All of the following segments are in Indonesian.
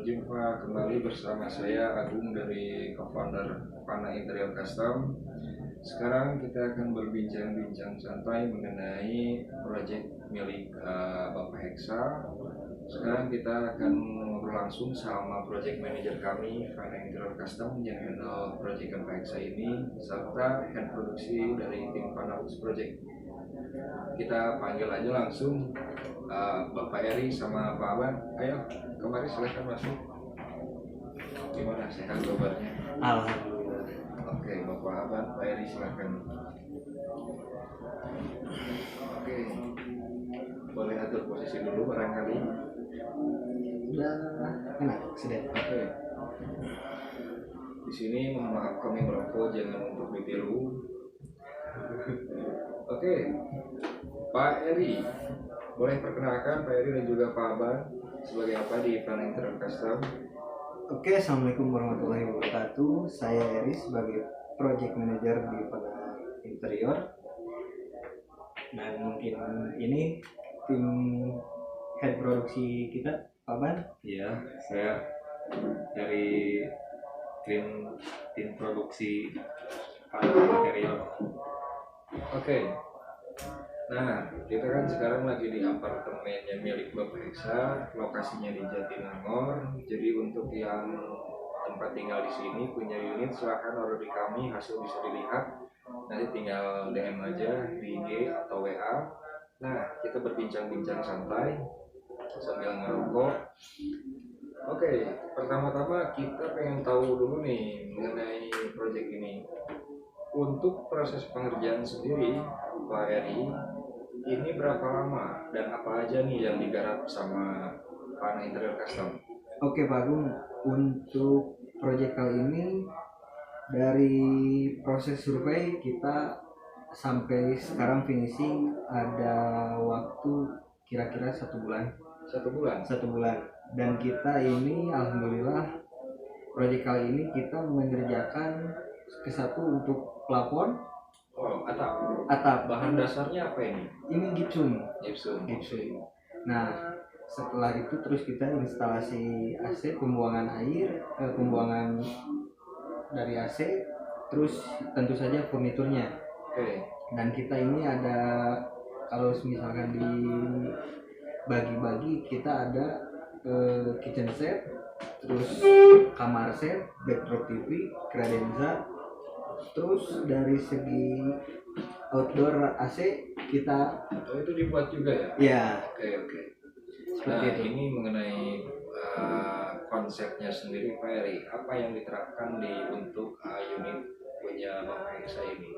berjumpa kembali bersama saya Agung dari co-founder Pana Interior Custom. Sekarang kita akan berbincang-bincang santai mengenai proyek milik Bapak Hexa. Sekarang kita akan ngobrol langsung sama project manager kami, Pana Interior Custom, yang handle proyek Bapak Hexa ini, serta head produksi dari tim Pana Project. Kita panggil aja langsung Bapak Eri sama Pak Aban. Ayo, kemari silahkan masuk. Gimana sehat kabarnya? Alhamdulillah. Oke, Bapak Aban, Pak Eri silahkan. Oke, boleh atur posisi dulu barangkali. Udah enak sudah. Oke. Di sini mohon maaf kami merokok, jangan untuk ditiru. Oke, Pak Eri, boleh perkenalkan Pak Eri dan juga Pak Aban sebagai apa di Pana Interior Custom? Oke, assalamualaikum warahmatullahi wabarakatuh. Saya Eri sebagai project manager di Pana Interior. Dan mungkin ini tim head produksi kita, Pak Ban. Iya, saya dari tim produksi Pana Interior. Oke. Nah, kita kan sekarang lagi di apartemennya milik Bapak Hexa, lokasinya di Jatinangor. Jadi untuk yang tempat tinggal di sini punya unit, silahkan order di kami, hasil bisa dilihat. Nanti tinggal DM aja di IG atau WA. Nah, kita berbincang-bincang santai sambil ngerokok. Oke, pertama-tama kita pengen tahu dulu nih mengenai proyek ini. Untuk proses pengerjaan sendiri, Pak Eri, ini berapa lama dan apa aja nih yang digarap sama Pana Interior Custom? Oke, Pak Agung, untuk proyek kali ini dari proses survei kita sampai sekarang finishing ada waktu kira-kira 1 bulan. 1 bulan? 1 bulan. Dan kita ini alhamdulillah proyek kali ini kita mengerjakan kesatu untuk plafon, Oh, atap. atap. Bahan dasarnya apa ini? Ini gipsum. Gypsum. Nah, setelah itu terus kita instalasi AC, pembuangan air, pembuangan dari AC, terus tentu saja furniturnya. Oke. Dan kita ini ada, kalau misalkan dibagi-bagi, kita ada kitchen set, terus kamar set, backdrop TV, credenza. Terus dari segi outdoor AC kita Oh, itu dibuat juga ya? ya Oke. seperti Nah, itu. ini mengenai konsepnya sendiri Pak Eri, apa yang diterapkan di untuk unit punya Bapak Hexa ini?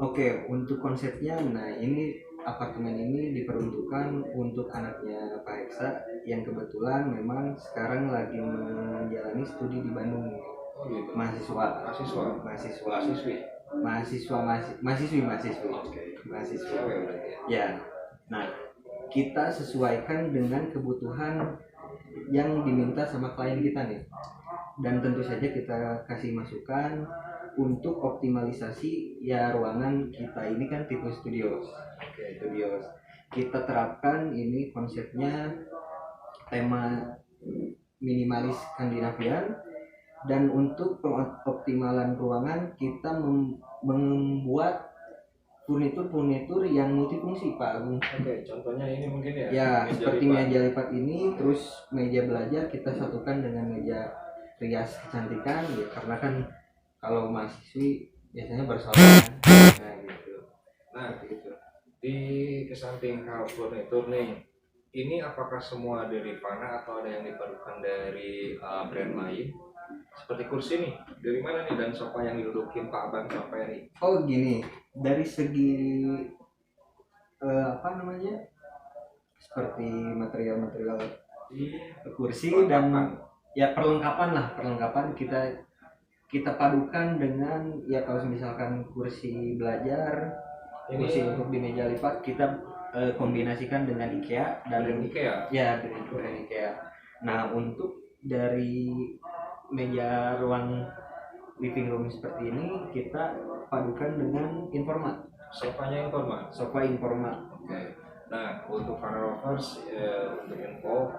Oke, untuk konsepnya, nah ini apartemen ini diperuntukkan untuk anaknya Pak Hexa yang kebetulan memang sekarang lagi menjalani studi di Bandung. Oh gitu. Mahasiswi. Oke. Mahasiswa. Cewek berarti ya? Ya. Nah, kita sesuaikan dengan kebutuhan yang diminta sama klien kita nih. Dan tentu saja kita kasih masukan untuk optimalisasi ya ruangan kita ini kan tipe studios. Oke. Studios. Kita terapkan ini konsepnya tema minimalis Skandinavian, dan untuk pengoptimalan ruangan kita membuat furnitur yang multifungsi, Pak Agung. Oke, contohnya ini mungkin ya? Ya, Meja seperti lipat. meja lipat ini, terus meja belajar kita satukan dengan meja rias kecantikan ya, karena kan kalau mahasiswi biasanya bersaudara. Nah, gitu. Nah, Seperti itu. di kesamping hal furnitur nih, ini apakah semua dari Pana atau ada yang dipadukan dari brand lain? Seperti kursi nih, dari mana nih, dan sofa yang didudukin Pak Abang sama Pak Eri? Oh, gini, dari segi apa namanya? Seperti material-material kursi dan ya perlengkapan kita padukan dengan ya kalau misalkan kursi belajar, kursi untuk di meja lipat kita kombinasikan dengan IKEA dan IKEA. ya dengan IKEA. Nah, untuk dari meja ruang living room seperti ini kita padukan dengan Informa. Sofanya Informa. Sofa Informa. Oke. Nah, untuk para lovers untuk info,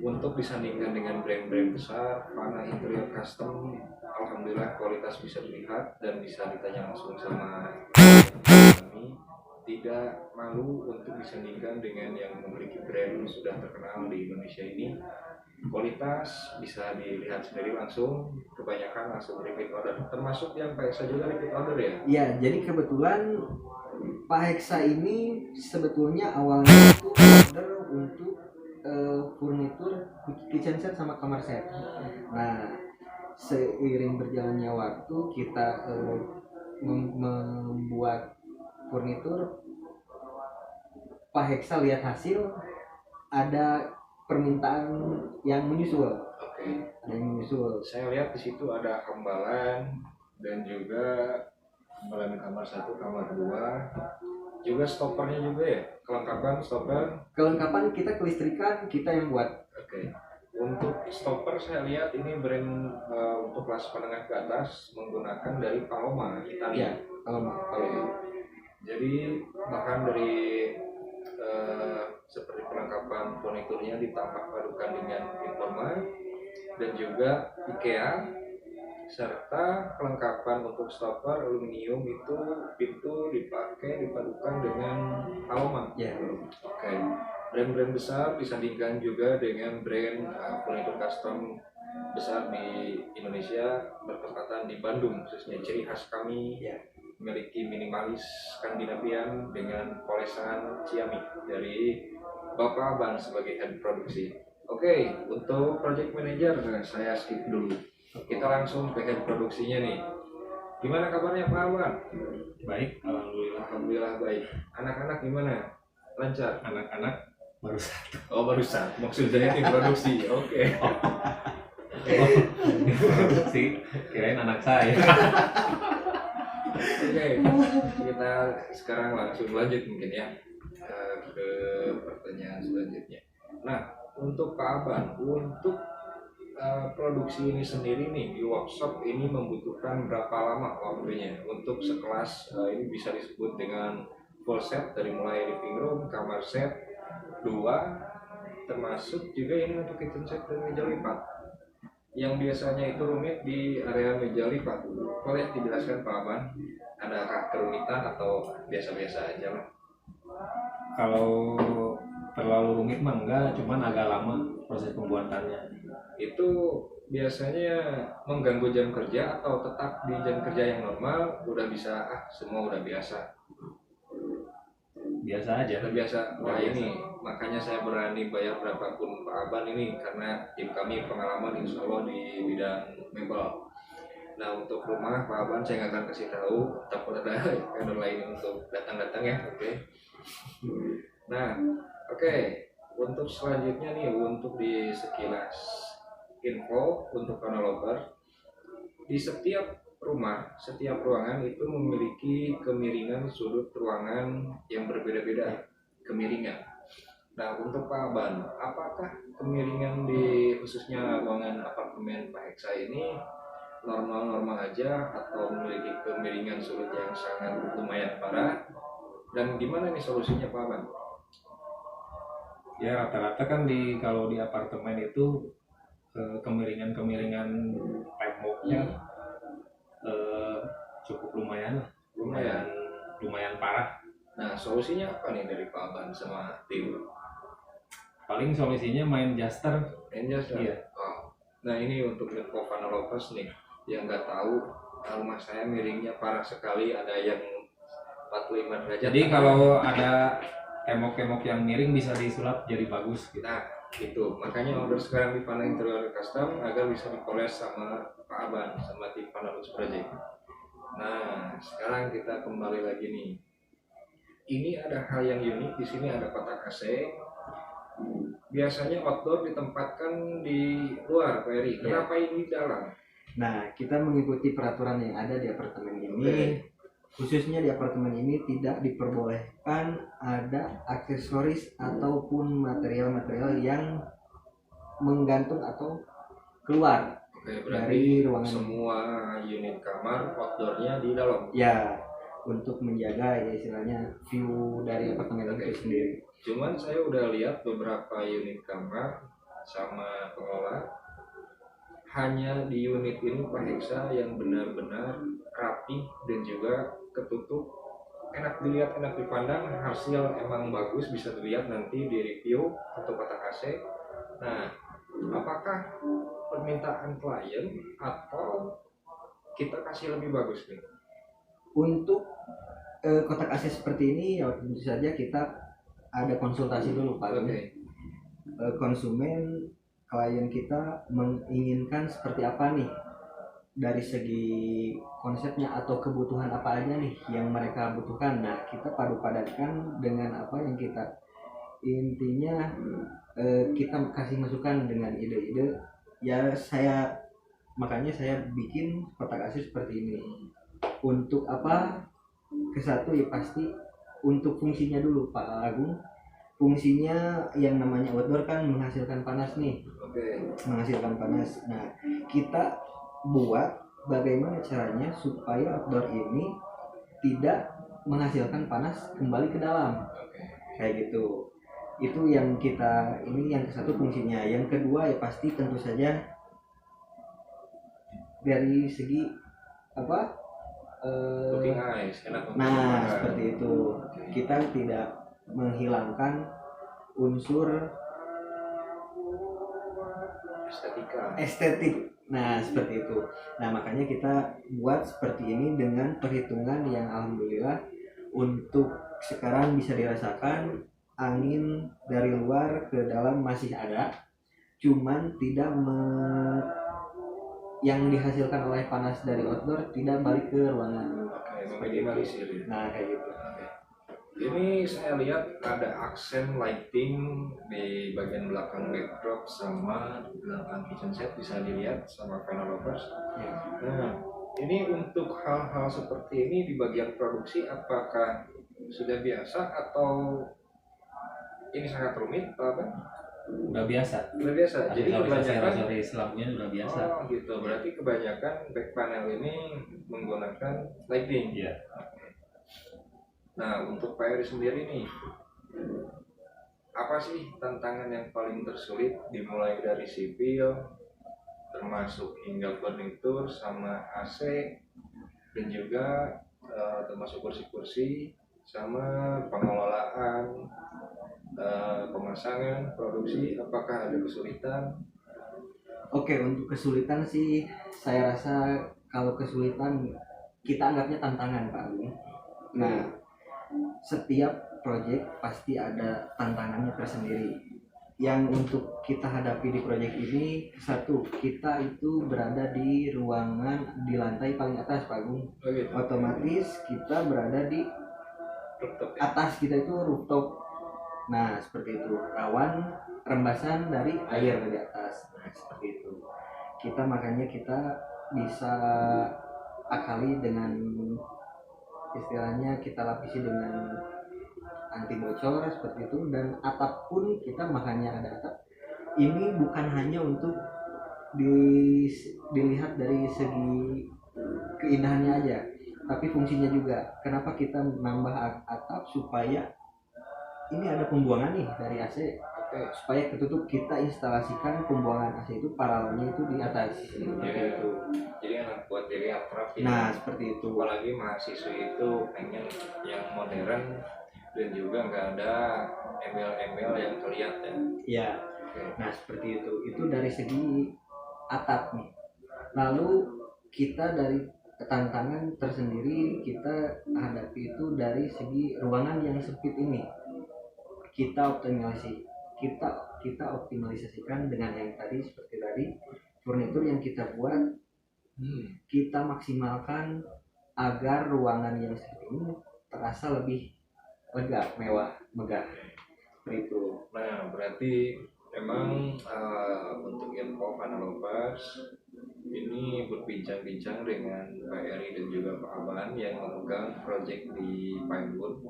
untuk disandingkan dengan brand-brand besar, Fana Interior Custom, alhamdulillah kualitas bisa dilihat dan bisa ditanya langsung sama kami. Tidak malu untuk disandingkan dengan yang memiliki brand sudah terkenal di Indonesia ini. Kualitas bisa dilihat sendiri langsung, kebanyakan langsung repeat order, termasuk yang Pak Eksa juga repeat order ya? Ya, jadi kebetulan Pak Heksa ini sebetulnya awalnya itu order untuk furnitur kitchen set sama kamar set. Nah, seiring berjalannya waktu kita membuat furnitur, Pak Heksa lihat hasil ada permintaan yang menyusul. Oke. Ada yang menyusul. Saya lihat di situ ada hambalan dan juga hambalan kamar 1, kamar 2, juga stoppernya juga ya, kelengkapan stopper. Kelengkapan kita kelistrikan kita yang buat. Oke. Untuk stopper saya lihat ini brand untuk kelas menengah ke atas menggunakan dari Paloma Italia. Ya, Paloma. Jadi bahkan dari seperti perlengkapan furniturnya ditambah padukan dengan Informa dan juga IKEA, serta kelengkapan untuk stopper aluminium itu pintu dipakai dipadukan dengan Paloma. Ya. Oke. Brand-brand besar disandingkan juga dengan brand furnitur custom besar di Indonesia bertempatan di Bandung, khususnya ciri khas kami Ya. memiliki minimalis Skandinavian dengan polesan ciamik dari Bapak Aban sebagai head produksi. Oke, untuk project manager saya skip dulu. Kita langsung ke head produksinya nih. Gimana kabarnya Pak Aban? Baik, alhamdulillah. Alhamdulillah baik. Anak-anak gimana? Lancar? Anak-anak baru satu. Oh baru satu. Maksudnya tim produksi. Oke. Produksi, kirain anak saya. Oke, kita sekarang langsung lanjut mungkin ya ke pertanyaan selanjutnya. Nah, untuk Pak Aban, untuk produksi ini sendiri nih di workshop ini membutuhkan berapa lama waktunya untuk sekelas ini bisa disebut dengan full set dari mulai living room, kamar set 2, termasuk juga ini untuk kitchen set dan meja lipat. Yang biasanya itu rumit di area meja lipat, boleh dijelaskan Pak Aban? Adakah kerumitan atau biasa-biasa aja lah? Kalau terlalu rumit mah enggak, cuman agak lama proses pembuatannya. Itu biasanya mengganggu jam kerja atau tetap di jam kerja yang normal udah bisa semua udah biasa? Biasa aja. Udah biasa. Nah ini makanya saya berani bayar berapapun Pak Aban ini karena tim kami pengalaman insya Allah di bidang mebel. Nah untuk rumah Pak Aban saya nggak akan kasih tahu, takut ada vendor lain untuk datang-datang ya. Oke. Nah oke. Untuk selanjutnya nih untuk di sekilas info untuk chronologer, di setiap rumah, setiap ruangan itu memiliki kemiringan sudut ruangan yang berbeda-beda kemiringan. Nah untuk Pak Aban, apakah kemiringan di khususnya ruangan apartemen Pak Heksa ini normal-normal aja atau memiliki kemiringan sudut yang sangat lumayan parah? Dan gimana nih solusinya Pak Aban? Ya rata-rata kan kalau di apartemen itu kemiringan temboknya cukup lumayan lah. Lumayan parah. Nah solusinya apa nih dari Pak Aban sama tim? Paling solusinya main Jaster. Iya. Oh. Nah ini untuk info Vanolopers nih yang nggak tahu, rumah saya miringnya parah sekali, ada yang 45 derajat. Jadi kalau ada tembok-tembok yang miring bisa disulap jadi bagus gitu. Nah gitu, makanya order sekarang di Fana Interior Custom agar bisa dipoles sama Pak Aban sama tim Fana Lux Project. Nah sekarang kita kembali lagi nih. Ini ada hal yang unik di sini, ada kotak AC. Biasanya outdoor ditempatkan di luar, Pak Eri. Kenapa ini di dalam? Nah, kita mengikuti peraturan yang ada di apartemen ini. Khususnya di apartemen ini tidak diperbolehkan ada aksesoris ataupun material-material yang menggantung atau keluar dari ruangan. Semua unit kamar outdoornya di dalam. Ya, untuk menjaga ya istilahnya view dari apartemen itu sendiri. Cuman saya udah lihat beberapa unit kamar sama pengelola, hanya di unit ini Pak Heksa yang benar-benar rapi dan juga ketutup, enak dilihat, enak dipandang, hasil emang bagus, bisa dilihat nanti di review untuk kotak AC. Nah, apakah permintaan klien atau kita kasih lebih bagus nih? Untuk kotak AC seperti ini ya tentu saja kita ada konsultasi dulu Pak. Oke. Konsumen klien kita menginginkan seperti apa nih dari segi konsepnya atau kebutuhan apa aja nih yang mereka butuhkan. Nah, kita padu-padankan dengan apa yang kita intinya kita kasih masukan dengan ide-ide. Ya makanya saya bikin kotak AC seperti ini. Untuk apa? Kesatu ya pasti untuk fungsinya dulu Pak Agung. Fungsinya yang namanya outdoor kan menghasilkan panas nih. Oke. Menghasilkan panas. Nah, kita buat bagaimana caranya supaya outdoor ini tidak menghasilkan panas kembali ke dalam. Kayak gitu. Itu yang kita ini yang satu fungsinya. Yang kedua ya pasti tentu saja dari segi apa? Looking eyes, enak untuk Nah, dipandang. seperti itu. Kita tidak menghilangkan unsur estetik. Nah, seperti itu. Nah, makanya kita buat seperti ini dengan perhitungan yang alhamdulillah untuk sekarang bisa dirasakan angin dari luar ke dalam masih ada. Cuman tidak yang dihasilkan oleh panas dari outdoor tidak balik ke ruangan. Oke, meminimalisir. Nah, kayak gitu. Ini saya lihat ada aksen lighting di bagian belakang backdrop sama belakang kitchen set, bisa dilihat sama panel lovers. Ya. Nah, ini untuk hal-hal seperti ini di bagian produksi apakah sudah biasa atau ini sangat rumit apa? Udah biasa. Udah biasa. Jadi kebanyakan dari Islamnya udah biasa. Oh gitu. Berarti kebanyakan back panel ini menggunakan lighting. Iya. Nah, untuk Pak Eri sendiri nih, apa sih tantangan yang paling tersulit dimulai dari sipil, termasuk hingga furnitur sama AC, dan juga termasuk kursi-kursi, sama pengelolaan, pemasangan, produksi, apakah ada kesulitan? Oke, untuk kesulitan sih saya rasa kalau kesulitan kita anggapnya tantangan Pak Agung. Nah, setiap proyek pasti ada tantangannya tersendiri. Yang untuk kita hadapi di proyek ini, satu, kita itu berada di ruangan di lantai paling atas Pak Agung. Oh, gitu. Otomatis kita berada di atas, kita itu rooftop. Nah, seperti itu, rawan rembasan dari air dari atas. Nah, seperti itu. Makanya kita bisa akali dengan istilahnya kita lapisi dengan anti bocor seperti itu, dan atap pun kita makanya ada atap. Ini bukan hanya untuk dilihat dari segi keindahannya aja, tapi fungsinya juga. Kenapa kita nambah atap? Supaya ini ada pembuangan nih dari AC, supaya ketutup, kita instalasikan pembuangan AC itu paralelnya itu di atas. Jadi enak buat dilihat rapi. Nah, seperti itu. Apalagi mahasiswa itu pengen yang modern dan juga nggak ada embel-embel yang kelihatan. Ya. Nah, seperti itu. Itu dari segi atap nih. Lalu kita dari tantangan tersendiri kita hadapi itu dari segi ruangan yang sempit ini. Kita optimalisasikan dengan yang tadi seperti tadi furnitur yang kita buat, kita maksimalkan agar ruangan yang seperti ini terasa lebih lega, mewah, megah. Seperti itu. Nah, berarti memang untuk info Panalovers ini berbincang-bincang dengan Pak Eri dan juga Pak Aban yang memegang proyek di Pinewood.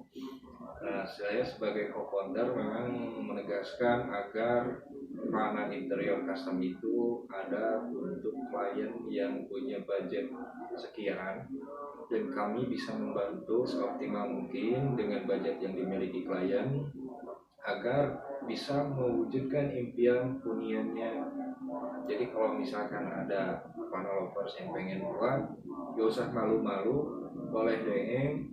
Nah, saya sebagai co-founder memang menegaskan agar panel interior custom itu ada untuk klien yang punya budget sekian, dan kami bisa membantu seoptimal mungkin dengan budget yang dimiliki klien. agar bisa mewujudkan impian huniannya. Jadi kalau misalkan ada panel lovers yang pengen buat, gak usah malu-malu, boleh DM.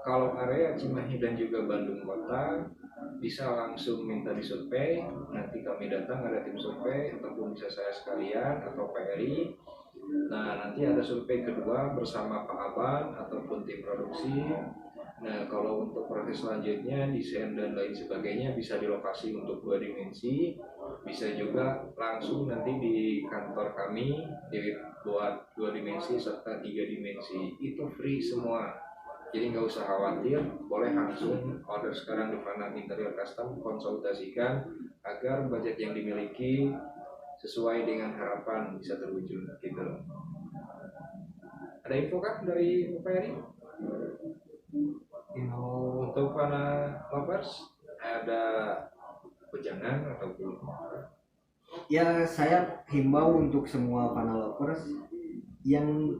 Kalau area Cimahi dan juga Bandung Kota, bisa langsung minta disurvei. Nanti kami datang, ada tim survei, ataupun bisa saya sekalian atau PRI. Nah, nanti ada survei kedua bersama Pak Aban ataupun tim produksi. Nah, kalau untuk proses selanjutnya, desain dan lain sebagainya bisa di lokasi untuk 2 dimensi, bisa juga langsung nanti di kantor kami buat 2 dimensi serta 3 dimensi. Itu free semua. Jadi nggak usah khawatir, boleh langsung order sekarang di Fana Interior Custom, konsultasikan agar budget yang dimiliki sesuai dengan harapan bisa terwujud gitu. Ada info kan dari Pak Eri? Untuk para lovers ada wejangan ataupun Ya, saya himbau untuk semua panel lovers yang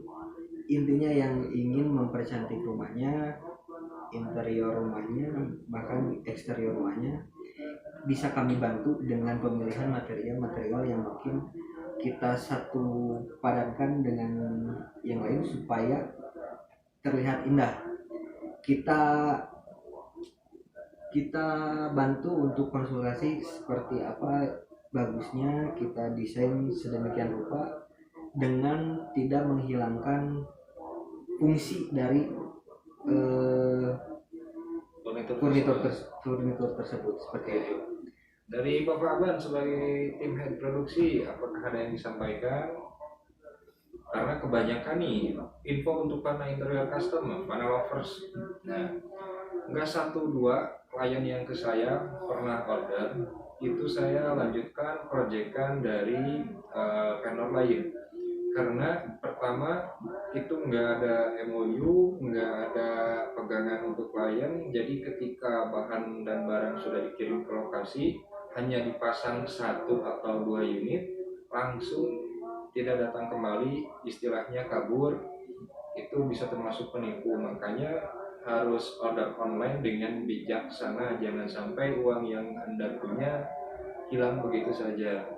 intinya yang ingin mempercantik rumahnya, interior rumahnya, bahkan eksterior rumahnya, bisa kami bantu dengan pemilihan material-material yang mungkin kita satu padankan dengan yang lain supaya terlihat indah. Kita bantu untuk konsultasi seperti apa bagusnya kita desain sedemikian rupa dengan tidak menghilangkan fungsi dari furnitur tersebut seperti itu. Dari Bapak Aban sebagai tim head produksi, apakah ada yang disampaikan? Karena kebanyakan nih info untuk Fana Interior Custom, Fana Lovers. Nah, nggak 1-2 klien yang ke saya pernah order, itu saya lanjutkan proyekan dari vendor lain. Karena pertama itu nggak ada MOU, nggak ada pegangan untuk klien, jadi ketika bahan dan barang sudah dikirim ke lokasi, hanya dipasang 1 atau 2 unit, langsung tidak datang kembali, istilahnya kabur, itu bisa termasuk penipu. Makanya harus order online dengan bijaksana, jangan sampai uang yang Anda punya hilang begitu saja.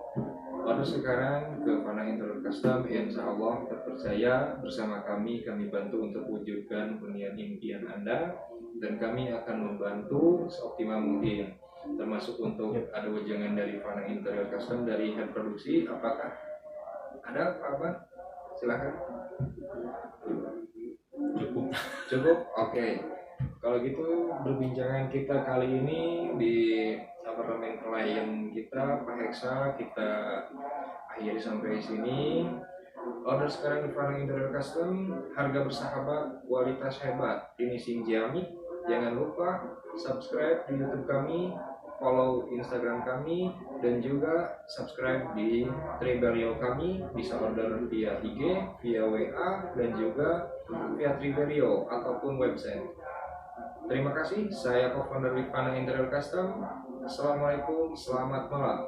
Order sekarang ke Fana Interior Custom, insya Allah terpercaya bersama kami bantu untuk wujudkan hunian impian Anda, dan kami akan membantu seoptimal mungkin, termasuk untuk ada wejangan dari Fana Interior Custom dari head produksi. Apakah ada Pak Abang? Silahkan. Cukup? Oke. Kalau gitu perbincangan kita kali ini di apartemen klien kita Pak Heksa kita akhiri sampai sini. Order sekarang di Fana Interior Custom, harga bersahabat, kualitas hebat, finishing ciamik. Jangan lupa subscribe di YouTube kami, follow Instagram kami, dan juga subscribe di Triberio kami. Bisa order via IG, via WA, dan juga via Triberio ataupun website. Terima kasih, saya co-founder Fana Interior Custom. Assalamualaikum, selamat malam.